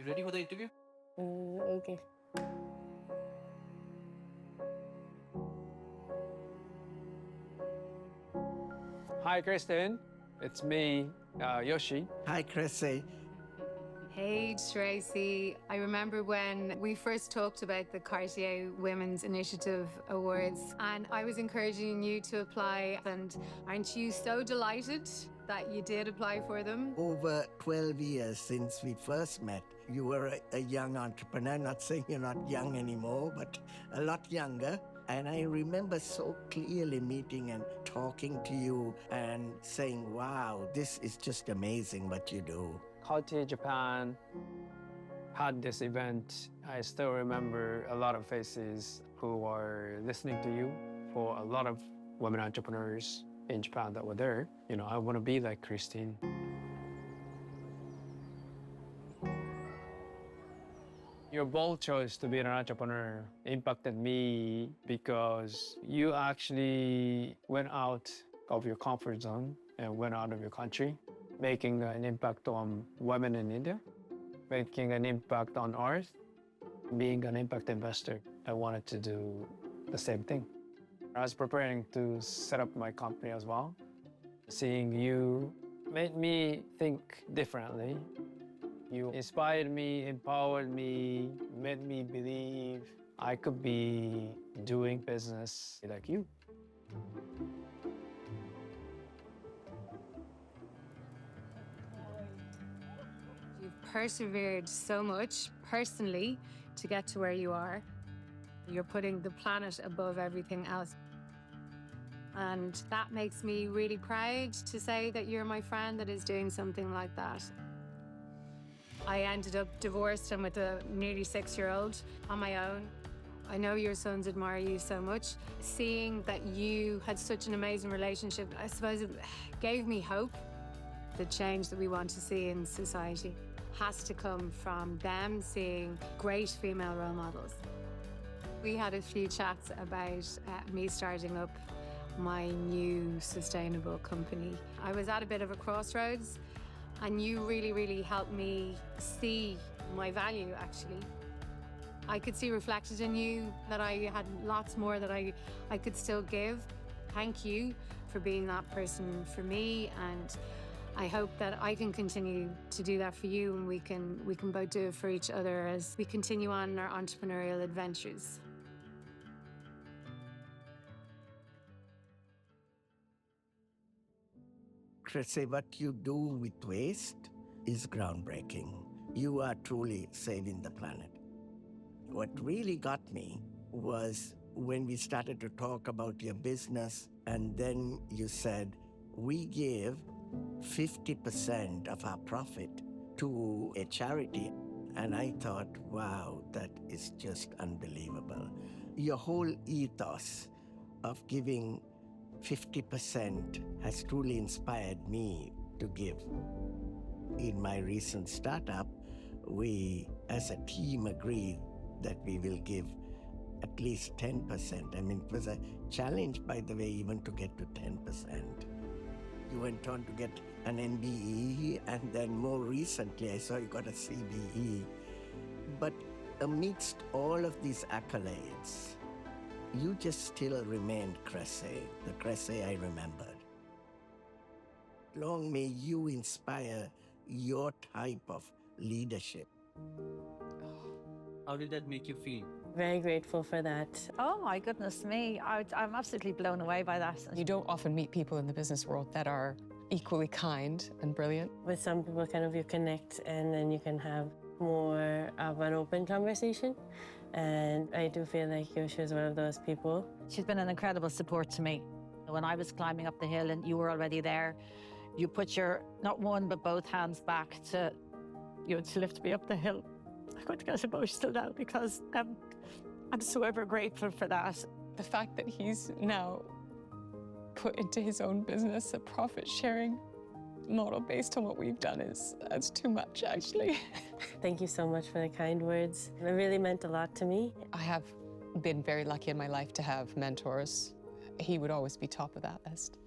You ready for the interview? Okay. Hi, Kristin. It's me, Yoshi. Hi, Kresse. Hey, Tracy. I remember when we first talked about the Cartier Women's Initiative Awards, and I was encouraging you to apply. And aren't you so delighted that you did apply for them? Over 12 years since we first met, you were a young entrepreneur. Not saying you're not young anymore, but a lot younger. And I remember so clearly meeting and talking to you and saying, wow, this is just amazing what you do. Cartier Japan had this event. I still remember a lot of faces who are listening to you. For a lot of women entrepreneurs in Japan that were there, you know, I want to be like Kristin. Your bold choice to be an entrepreneur impacted me because you actually went out of your comfort zone and went out of your country, making an impact on women in India, making an impact on Earth, being an impact investor. I wanted to do the same thing. I was preparing to set up my company as well. Seeing you made me think differently. You inspired me, empowered me, made me believe I could be doing business like you. You've persevered so much personally to get to where you are. You're putting the planet above everything else. And that makes me really proud to say that you're my friend that is doing something like that. I ended up divorced and with a nearly 6-year-old on my own. I know your sons admire you so much. Seeing that you had such an amazing relationship, I suppose it gave me hope. The change that we want to see in society has to come from them seeing great female role models. We had a few chats about me starting up my new sustainable company. I was at a bit of a crossroads, and you really, really helped me see my value, actually. I could see reflected in you that I had lots more that I could still give. Thank you for being that person for me, and I hope that I can continue to do that for you, and we can both do it for each other as we continue on our entrepreneurial adventures. Kresse, what you do with waste is groundbreaking. You are truly saving the planet. What really got me was when we started to talk about your business, and then you said, we give 50% of our profit to a charity. And I thought, wow, that is just unbelievable. Your whole ethos of giving 50% has truly inspired me to give. In my recent startup, we as a team agreed that we will give at least 10%. I mean, it was a challenge, by the way, even to get to 10%. You went on to get an MBE, and then more recently, I saw you got a CBE. But amidst all of these accolades, you just still remained Kresse, the Kresse I remembered. Long may you inspire your type of leadership. How did that make you feel? Very grateful for that. Oh my goodness me, I'm absolutely blown away by that. You don't often meet people in the business world that are equally kind and brilliant. With some people, kind of you connect and then you can have more of an open conversation. And I do feel like Yoshi is one of those people. She's been an incredible support to me. When I was climbing up the hill and you were already there, you put your, not one, but both hands back to lift me up the hill. I'm going to get emotional now because I'm so ever grateful for that. The fact that he's now put into his own business a profit-sharing model based on what we've done that's too much, actually. Thank you so much for the kind words. It really meant a lot to me. I have been very lucky in my life to have mentors. He would always be top of that list.